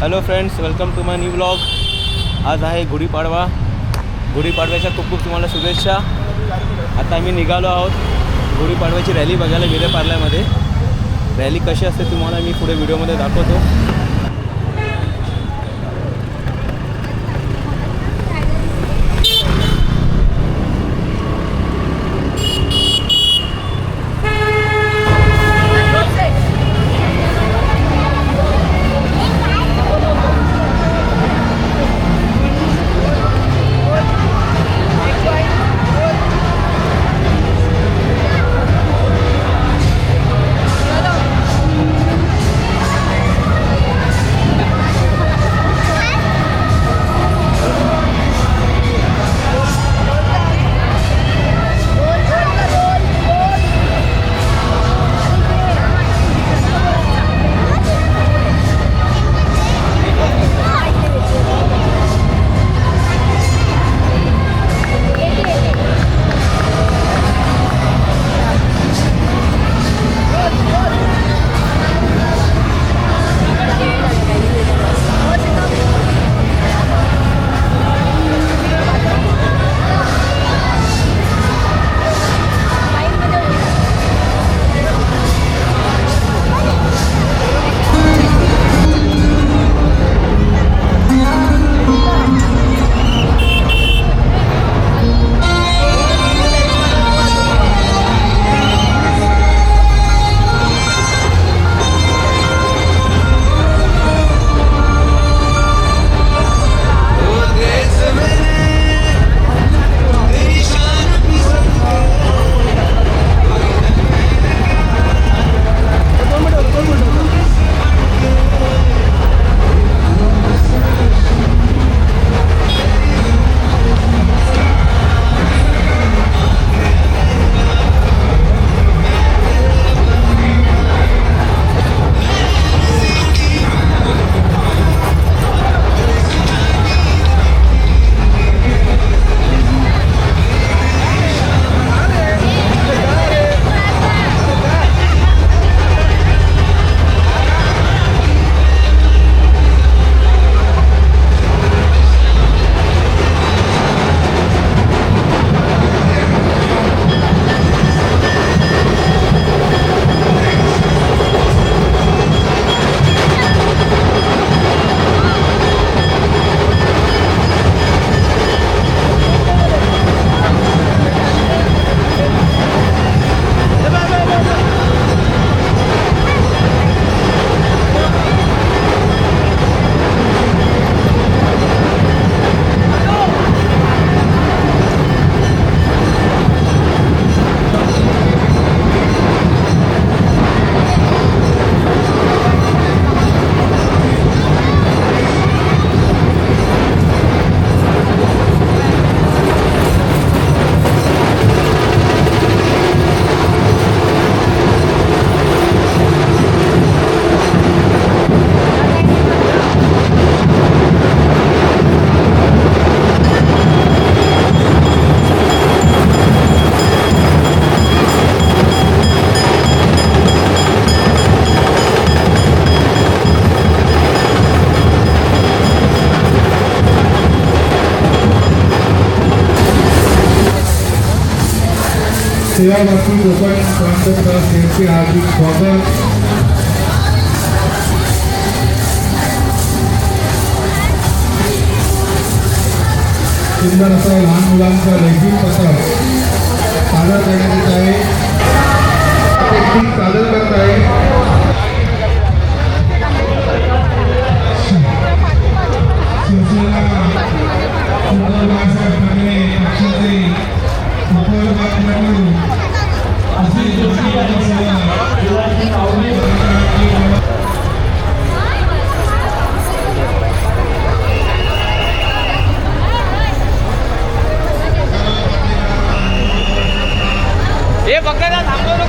Hello friends, welcome to my new blog. आज आहे गुढीपाडवा. गुढीपाडव्याच्या खूप खूप तुम्हाला शुभेच्छा. आता आम्ही निघालो आहोत गुढीपाडव्याची रॅली बघायला विलेपार्ल्यामध्ये. रॅली कशी असते तुम्हाला मी पुढे व्हिडिओमध्ये दाखवतो. सेवाभावी गोपाळ प्रांतदास यांचे हार्दिक स्वागत. सुंदर असा लहान मुलांचा लेझिम पथक सादर करण्यात येत आहे. सादर करत आहे हे बघायला थांबवलं.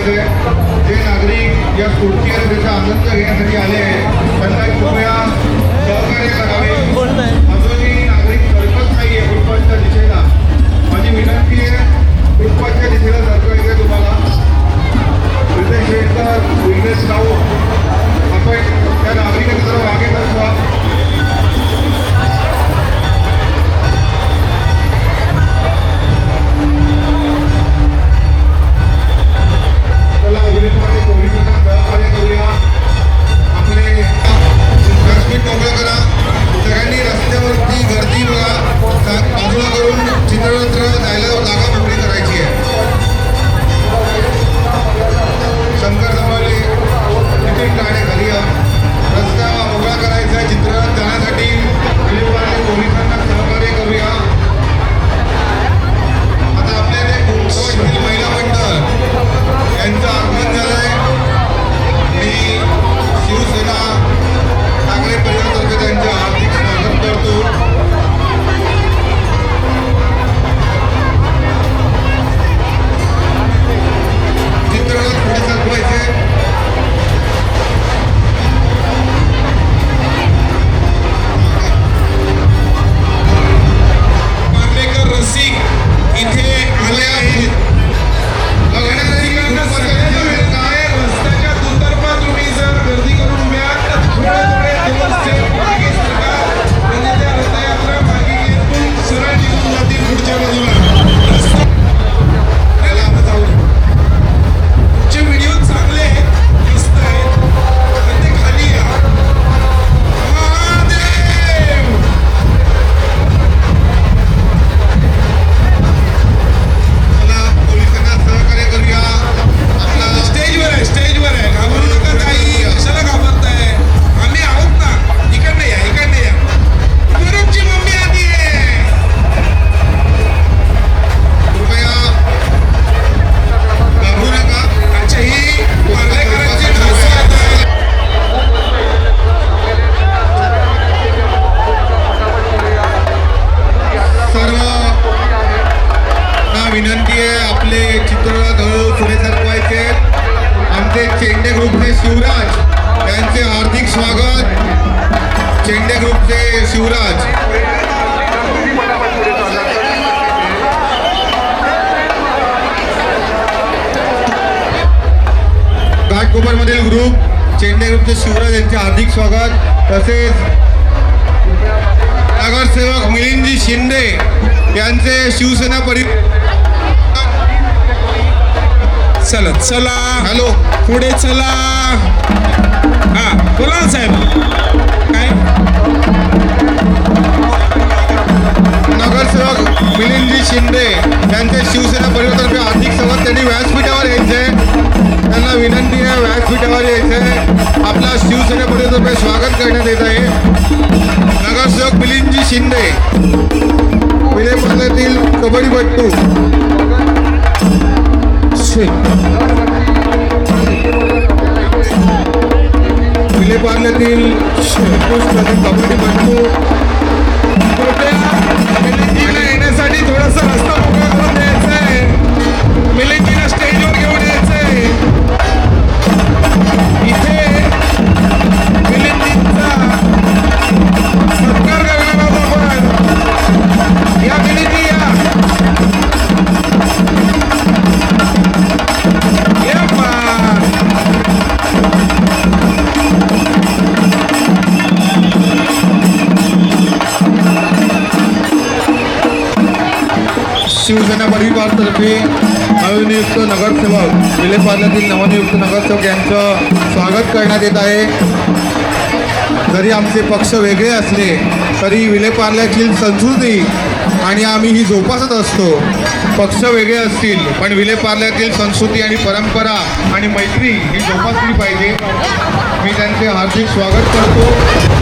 करायचं आहे. जे नागरिक या स्फूर्ती आणि त्याचा आनंद घेण्यासाठी आले आहेत त्यांना कृपया सहकार्य करावे. अजूनही नागरिक सरकत नाही आहे फुटपाथच्या दिशेला. माझी विनंती आहे फुटपाथच्या दिशेला सरकायचं आहे तुम्हाला. विजय शेठकर विघ्नेश राऊ आपण त्या नागरिकांना जरा मागे बसवा. चला विलेपार्ले पोलिसांना सहकार्य करूया. आपले व्यासपीठ मोकळं करा. सगळ्यांनी रस्त्यावरती गर्दी बघा बाजूला करून चित्ररथ जायला जागा मोकळी करायची आहे. शंकर जमाले तिकीट गाड्या खाली या. रस्ता मोकळा करायचा आहे. चित्ररथ जाण्यासाठी विलेपार्ले पोलिसांना सहकार्य करूया. आता आपल्याकडे कुंभवतील महिला मंडळ यांचं आगमन झालंय. मी शिवसेना ठाकरे परिवारातर्फे त्यांचे हार्दिक स्वागत करतो. चित्ररथ पुढे सरकवायचे. पार्लेकर रसिक इथे आले आहेत. रस्त्याच्या दुतर्फा तुम्ही जर गर्दी करून उभे आहात तर थोडे दिवस मागे सरका. म्हणजे त्या रथयात्रा मागे घेऊन सरळ निघून जातील पुढच्या बाजूला. रस्ता त्याला आपण जाऊ. तुमचे व्हिडिओ चांगले आहेत, मस्त आहेत, पण ते खाली या. महादेव चला पोलिसांना सहकार्य करूया. आपला स्टेजवर आहे घाबरू नका काही. कशाला घाबरताय? आम्ही आहोत ना. इकडनं या. स्वरूपची मम्मी आली आहे. कृपया घाबरू नका. अच्छा, ही पार्लेकरांची खासियत आहे. सर्वांना विनंती आहे आपले चित्ररथ हळूहळू पुढे सरकवायचे. आमचे चेंडे ग्रुपचे शिवराज यांचे हार्दिक स्वागत. चेंडे ग्रुपचे शिवराज. घाटकोपरमधील ग्रुप चेंडे ग्रुपचे शिवराज यांचे हार्दिक स्वागत. तसेच नगरसेवक मिलिंदजी शिंदे यांचे शिवसेना चला हॅलो पुढे चला. हा बोला ना साहेब. काय नगरसेवक मिलिंदजी शिंदे यांचे शिवसेना परिवारातर्फे हार्दिक स्वागत. त्यांनी व्यासपीठावर यायचे. त्यांना विनंती आहे व्यासपीठावर यायचे. आपला शिवसेना परिवारातर्फे स्वागत करण्यात येत आहे. नगरसेवक मिलिंदजी शिंदे विलेपार्ल्यातील कबड्डीपट्टू. विलेपार्ल्यातील कबड्डीपट्टू मिलिंदजीला येण्यासाठी थोडासा रस्ता मोकळा करून द्यायचा आहे. मिलिंदजीला स्टेजवर घेऊन यायचंय. इथे मिलिंदजींचा सत्कार करणार आहोत आपण. या मिलिंदजी या. या पा. शिवसेना परिवारातर्फे नवनियुक्त नगरसेवक विलेपार्ल्यातील नवनियुक्त नगरसेवक यांचं स्वागत करण्यात येत आहे. जरी आमचे पक्ष वेगळे असले तरी विलेपार्ल्यातील संस्कृती आणि आम्ही ही जोपासत असतो. पक्ष वेगळे असतील पण विलेपार्ल्यातील संस्कृती आणि परंपरा आणि मैत्री ही जोपासली पाहिजे. मी त्यांचे हार्दिक स्वागत करतो.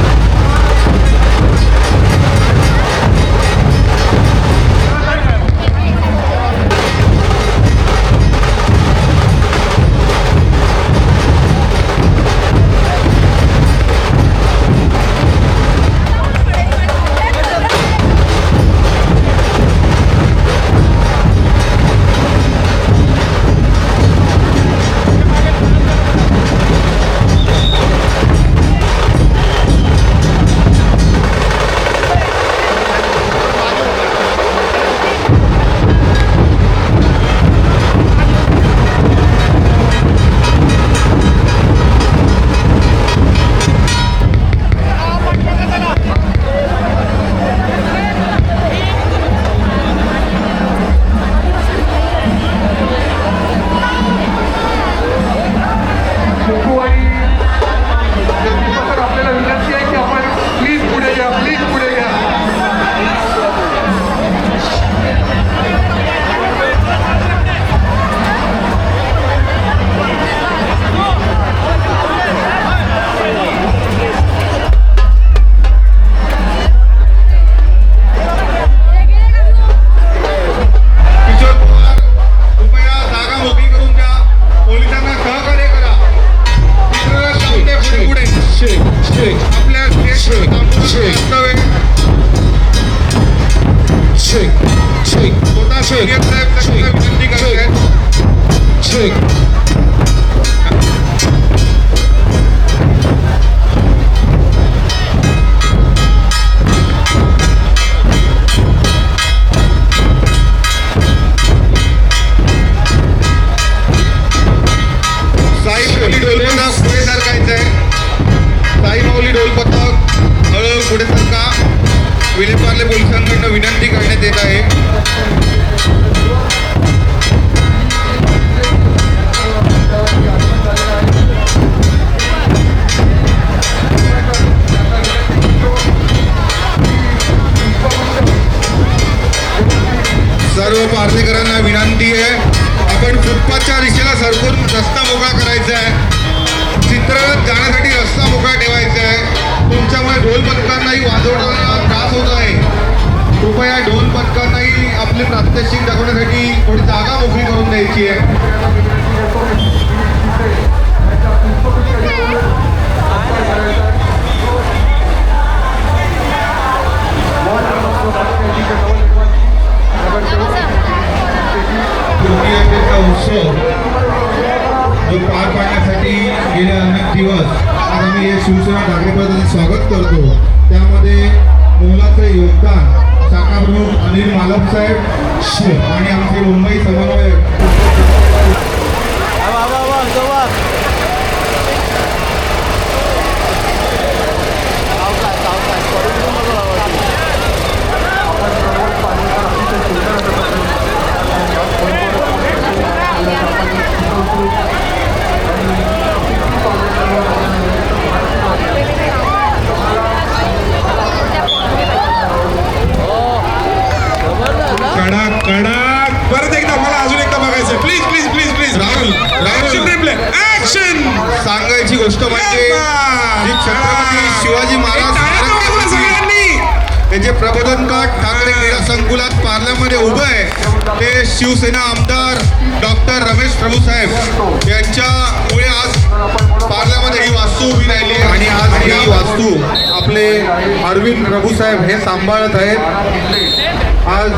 इंजिनियर साहेब त्यांना विनंती करत आहेत. साई माऊली ढोलपथक पुढे सरकायचं आहे. साई माऊली ढोलपथक हळूहळू पुढे सरका. विलेपार्ले पोलिसांकडनं विनंती करण्यात येत आहे. सर्व पार्लेकरांना विनंती आहे, आपण फुटपाथच्या दिशेला सरकून रस्ता मोकळा करायचा आहे. चित्ररथ जाण्यासाठी रस्ता मोकळा ठेवायचा आहे. तुमच्यामुळे ढोल पथकांनाही वाजवण्याला त्रास होत आहे. कृपया ढोल पथकांनाही आपले प्रात्यक्षिक दाखवण्यासाठी थोडी जागा मोकळी करून द्यायची आहे. तृतीयेचा उत्सव जो पार पाडण्यासाठी गेले अनेक दिवस आज आम्ही हे शिवसेना ठाकरे पदाचं स्वागत करतो. त्यामध्ये मोलाचं योगदान शाखा प्रमुख अनिल मालप साहेब आणि आमचे मुंबई समन्वयक कडक कडक परत एकदा मला अजून एकदा बघायचं please please please please Rahul action सांगायची गोष्ट म्हणजे जी छत्रपती शिवाजी महाराज सगळ्यांनी त्याचे प्रबोधनकार ठाकरे क्रीडा संकुलात पार्ल्यामध्ये उभं आहे ते शिवसेना आमदार डॉक्टर रमेश प्रभू साहेब यांच्यामुळे आज पार्ल्यामध्ये ही वास्तू उभी राहिली आहे. आणि आज ही वास्तू आपले अरविंद प्रभू साहेब हे सांभाळत आहेत. आज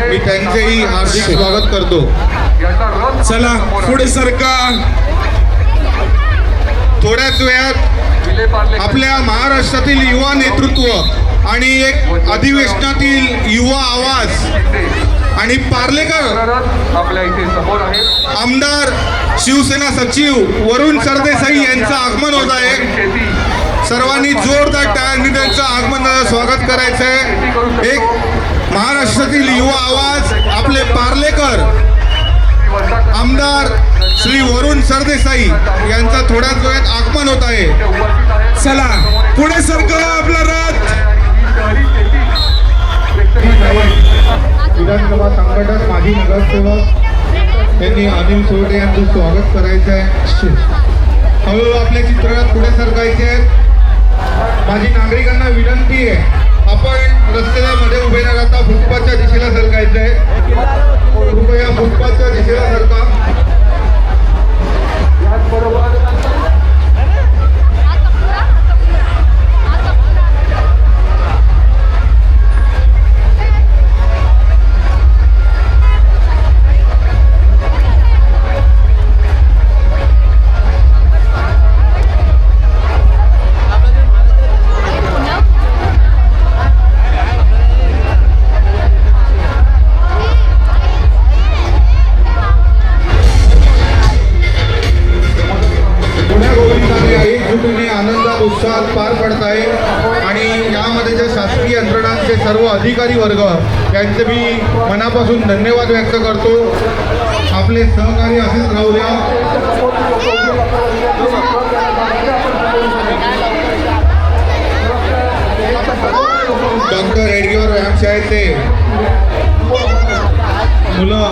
मी त्यांचेही हार्दिक स्वागत करतो. चला पुढे सरका. थोड्याच वेळात आपल्या महाराष्ट्रातील युवा नेतृत्व आणि एक अधिवेशनातील युवा आवाज आणि पार्लेकर आपल्या इथे समोर आहेत आमदार शिवसेना सचिव वरुण सरदेसाई यांचं आगमन होत आहे. सर्वांनी जोरदार टाळ्यांनी त्यांचं आगमनाचं स्वागत करायचं आहे. एक महाराष्ट्रातील युवा आवाज आपले पार्लेकर आमदार श्री वरुण सरदेसाई यांचा थोड्याच वेळात आगमन होत आहे. चला पुढे सरका आपला रथ. विधानसभा संघटक माजी नगरसेवक त्यांनी अनिल सोडे यांचं स्वागत करायचं आहे. हळूहळू आपल्या चित्रात पुढे सरकायचे आहेत. माझी नागरिकांना विनंती आहे, आपण रस्त्याच्या मध्ये उभे न राहता फुटपाथच्या दिशेला सरकायचं आहे. कृपया फुटपाथच्या दिशेला सरका. आनंदात उत्साहात पार पडत आहे आणि यामध्ये ज्या शासकीय यंत्रणांचे सर्व अधिकारी वर्ग यांचे मी मनापासून धन्यवाद व्यक्त करतो. आपले सहकार्य असेच राहू द्या. डॉक्टर रेडगेवर व्यायामशाळेचे मुलं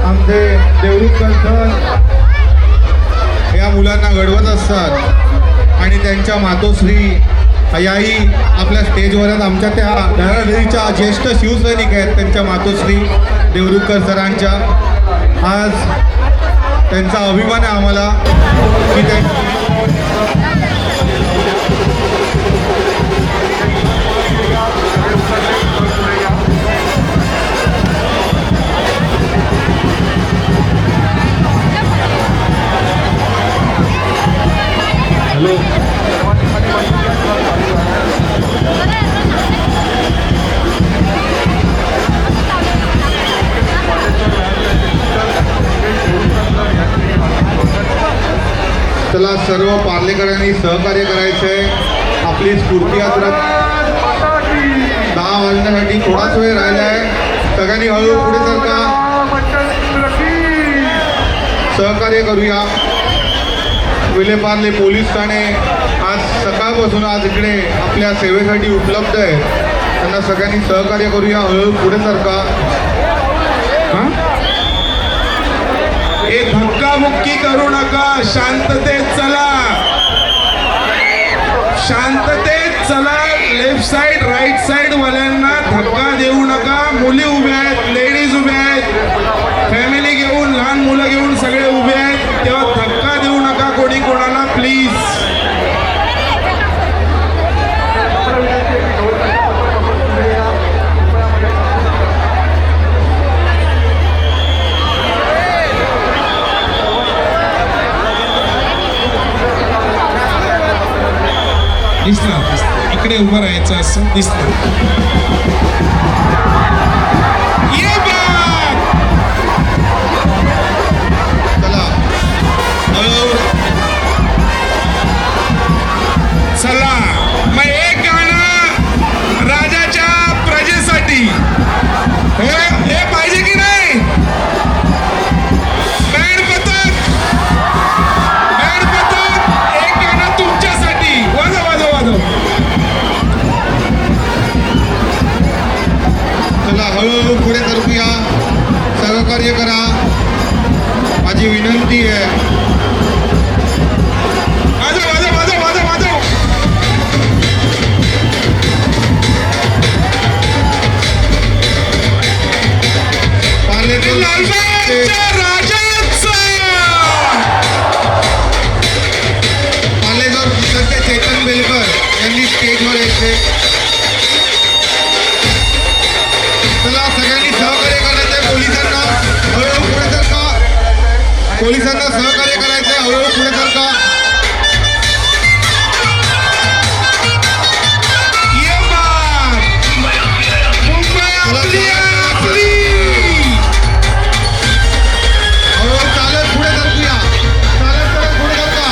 आमचे देवरुखकर सर या मुलांना घडवत असतात आणि त्यांच्या मातोश्री याही आपल्या स्टेजवरच आमच्या त्या धराधरीच्या ज्येष्ठ शिवसैनिक आहेत त्यांच्या मातोश्री देवरुखकर सरांच्या. आज त्यांचा अभिमान आहे आम्हाला की हॅलो चला सर्व पार्लेकरांनी सहकार्य करायचं आहे. आपली स्फूर्ती यात्रा 10 वाजण्यासाठी थोडाच वेळ राहिला आहे. सगळ्यांनी हळूहळू पुढे सरका, सहकार्य करूया. विलेपार्ले पोलीस ठाणे आज सकाळपासून आज इकडे आपल्या सेवेसाठी उपलब्ध आहे. त्यांना सगळ्यांनी सहकार्य करूया. हळूहळू पुढे सरका. हे धक्काबुक्की करू नका, शांततेत चला, शांततेत चला. लेफ्ट साईड राईट साईड वाल्यांना धक्का देऊ नका. मुली उभ्या आहेत, लेडीज उभ्या आहेत, फॅमिली घेऊन लहान मुलं घेऊन सगळे उभे आहेत. तेव्हा धक्का देऊ नका कोणी कोणाला प्लीज. दिसलं इकडे उभं राहायचं असं दिसलं. ये बात. चला हळूहळू. चला मग एक गाणं राजाच्या प्रजेसाठी. हे पाहिजे की नाही? बँड पथक, बँड पथक, एक गाणं तुमच्यासाठी. वाजव वाजव वाजव. चला हळूहळू पुढे करूया. सहकार्य करा, माझी विनंती आहे. वाजव वाजव वाजव वाजव वाजव. पार्लेकर लालबागच्या राजाचा. पार्लेकर पुस्तकचे चेतन बेलकर यांनी स्टेजवर यायचे. चला सगळ्यांनी सहकार्य करायचं आहे. पोलिसांना हळूहळू पुढे सरका. पोलिसांना सहकार्य करायचं आहे. हळूहळू पुढे सरका. ये बात. मुंबई आपली आहे, आपली. हळूहळू चालत पुढे सरकूया. चालत चालत पुढे सरका.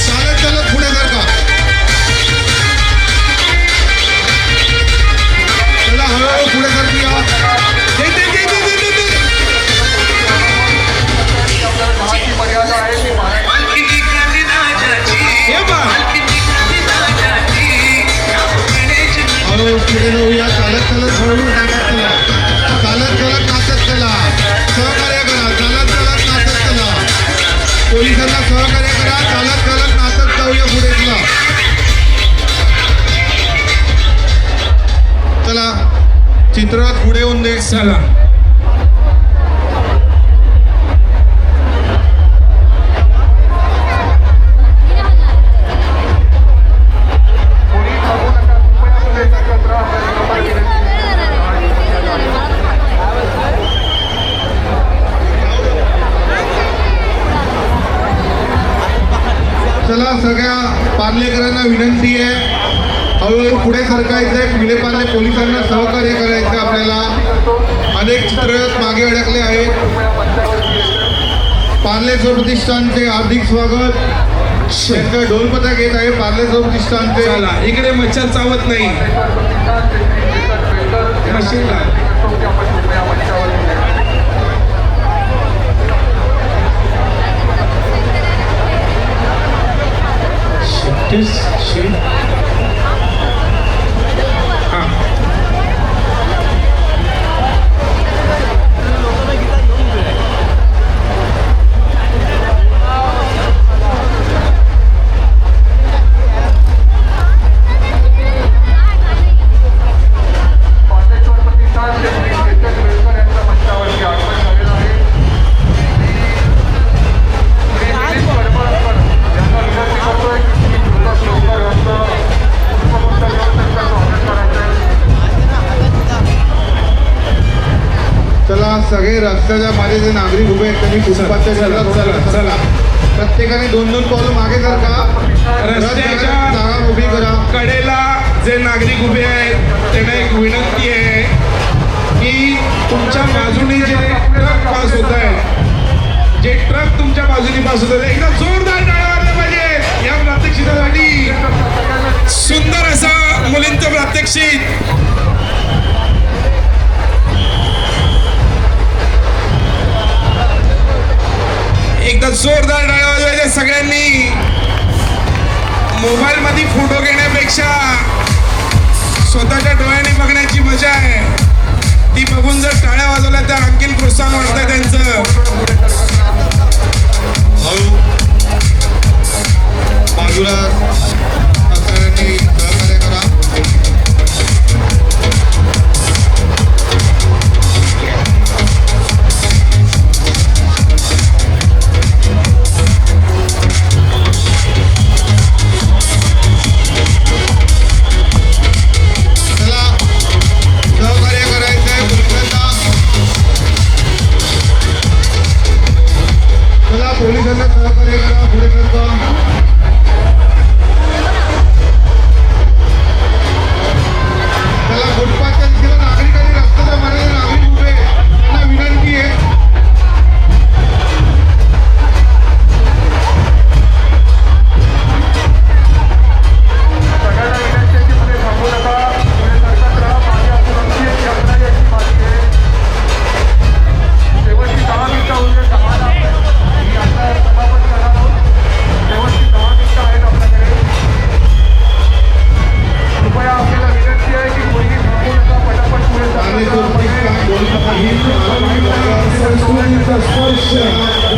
चालत चालत पुढे सरका. चला हळूहळू पुढे सरकूया. दे दे दे दे दे दे दे. ही मर्यादा आहे ती ये बात. हळूहळू पुढे जाऊया. चालत चालत हळूहळू नाचत चला. चालत चालत नाचत चला. सहकार्य करा. चालत चालत नाचत चला. पोलिसांना सहकार्य करा. चालत चालत नाचत जाऊया पुढे. चला चला चित्रात पुढे येऊन दे. चला चला सगळ्या पार्लेकरांना विनंती आहे. हळूहळू पुढे सरकायचं आहे. विलेपार्ले पोलिसांना सहकार्य करायचं. आपल्याला अनेक चित्ररथ मागे अडकले आहेत. पार्ले सौर प्रतिष्ठानचे हार्दिक स्वागत. त्यांचं ढोलपथक येत आहे. पार्ले सौर प्रतिष्ठानचे. चला इकडे मच्छर चावत नाही. मशीनला हां पाटेश्वर प्रतिष्ठान श्री चेतन बेलकर यांच्या मंचावरती आगमन झालेलं आहे. श्री दिलीप करमळकर यांना विनंती करतोय की श्लोका रस्त्याच्या मध्ये जे नागरिक उभे आहेत त्यांनी फुटपाथच्या चला, चला, चला. प्रत्येकाने 2-2 पावलं मागे जर का रस्त्याच्या जागा उभी करा. कडेला जे नागरिक उभे आहेत त्यांना एक विनंती आहे की तुमच्या बाजूने जे ट्रक पास होत आहेत, जे ट्रक तुमच्या बाजूने पास होत आहेत, एकदा जोरदार टाळ्या वाजल्या पाहिजे या प्रात्यक्षिकासाठी. सुंदर असं मुलींचं प्रात्यक्षिक. एकदा जोरदार टाळ्या वाजवायच्या सगळ्यांनी. मोबाईल मध्ये फोटो घेण्यापेक्षा स्वतःच्या डोळ्याने बघण्याची मजा आहे. ती बघून जर टाळ्या वाजवल्या तर आणखीन प्रोत्साहन वाटतंय त्यांचं. भाऊ बाजूला असणाऱ्यांनी सहकार्य करा. चला सहकार्य करायचं आहे पोलिसांना. चला पोलिसांना सहकार्य करा. पुढे करतो. चला फुटपाथच्या दिशेला नागरिकांनी रस्त्याच्या मार्गाने नागरिक उभे आहेत. त्यांना विनंती आहे सगळ्यांना विनंती आहे की पुढे थांबू नका. पुढे सरकत राहा. मागे असुरक्षित यात्रा याची मागणी आहे. शेवटची 10 मिनिटं होऊ दे. 10 ही यात्रा समाप्त करणार आहोत. शेवटची 10 मिनिटं आहेत आपल्याकडे. कृपया आपल्याला विनंती आहे की कोणी थांबू नका. पटापट पुढे आणि सरकत तो राहा. ठीक संस्कृतीचा स्पर्श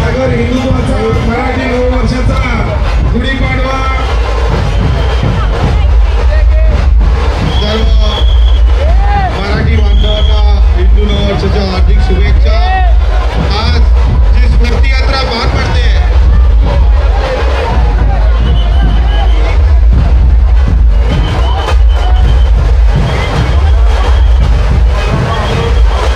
नगर हिंदुत्वाचा मराठी नववर्षाचा गुढीपाडवा सर्व मराठी बांधवांना हिंदू नववर्षाच्या हार्दिक शुभेच्छा. आज जी स्फूर्ती यात्रा पार पडते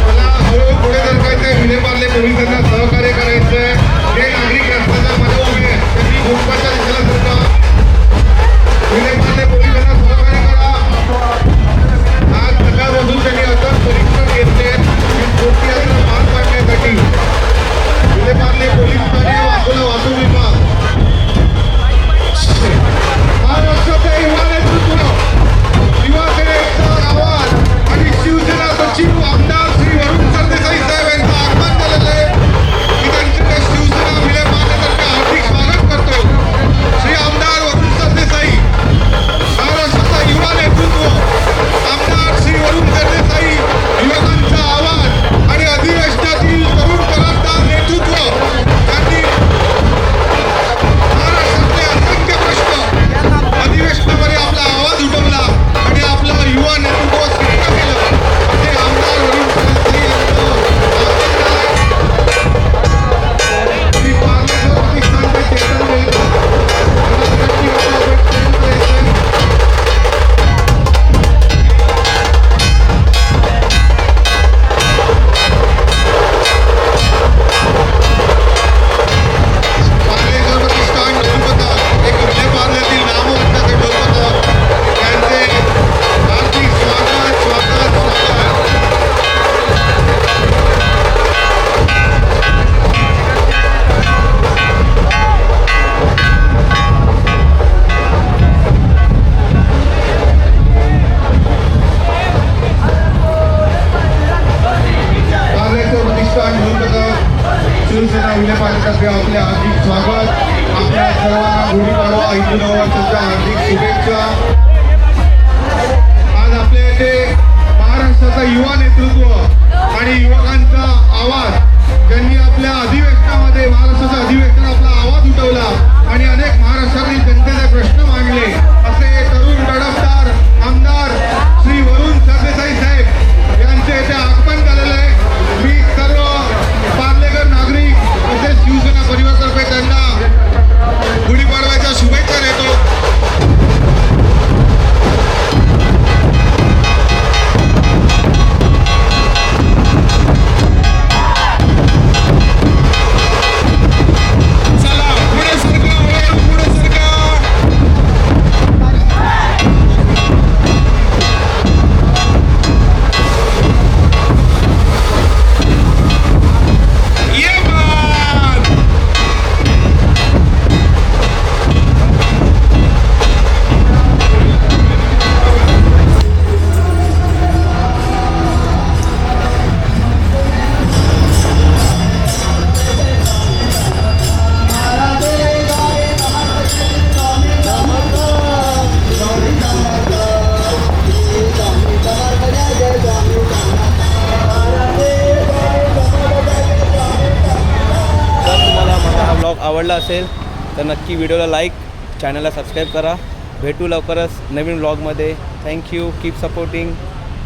मला हळूहळू पुढे सरकायचंय. विलेपार्ले पोलिसांना सहकार्य करायचंय. जे नागरिक रस्त्याच्या मध्ये उभे आहेत त्यांनी फुटपाथच्या दिशेला सरका. विलेपार्ले पोलिसांना सहकार्य करा. आज सकाळपासून त्यांनी अथक परिश्रम घेतले ही स्फूर्ती यात्रा पार पाडण्यासाठी. विलेपार्ले पोलीस ठाणे व अकोला वाहतूक विभाग महाराष्ट्राचे युवा नेतृत्व, युवा सेनेचा आवाज आणि शिवसेना सचिव आमदार श्री वरुण सरदेसाई साहेब यांचं आगमन झालेलं आहे. मी त्यांचे शिवसेना विलेपार्लेतर्फे हार्दिक स्वागत करतो. श्री आमदार वरुण सरदेसाई, महाराष्ट्राचा युवा नेतृत्व, आमदार श्री वरुण सरदेसाई, युवकांचा आवाज आणि अधिवेशनातील तरुण जबाबदार नेतृत्व यांनी महाराष्ट्रातले असंख्य प्रश्न अधिवेशनामध्ये आपला आवाज उठवला आणि आपलं युवा नेतृत्व सिद्ध केलं. ते आमदार वरुण सरदेसाई यांचं स्वागत झालंय. श्री पार्लेकर प्रतिष्ठानचे चेतन वेलकर यांना विनंती करतो आपण स्टेजवर यायचंय. पार्लेकर प्रतिष्ठान ढोलपथक, एक विलेपार्ल्यातील नामवंत ढोलपथक यांचे हार्दिक स्वागत स्वागत स्वागत. पार्लेकर प्रतिष्ठान ढोलपथक शिवसेना विलेपार्लेतर्फे आपले हार्दिक स्वागत. आपल्या सर्वांना गुढीपाडवा हिंदू नववर्षाच्या हार्दिक शुभेच्छा. आज आपल्या येथे महाराष्ट्राचा युवा नेतृत्व आणि युवकांचा आवाज ज्यांनी आपल्या अधिवेशनामध्ये महाराष्ट्राच्या अधिवेशनात आपला आवाज उठवला आणि अनेक महाराष्ट्रातील जनतेचे प्रश्न मांडले असे तरुण तडफदार आमदार श्री वरुण सरदेसाई साहेब यांचे येथे आगमन झालेलं आहे. मी सर्व पार्लेकर नागरिक तसेच शिवसेना परिवारातर्फे त्यांना गुढीपाडव्याच्या शुभेच्छा देतो. आवडला असेल तर नक्की व्हिडिओला लाईक, चॅनलला सबस्क्राईब करा. भेटू लवकरच नवीन व्लॉगमध्ये. थँक्यू. Keep supporting.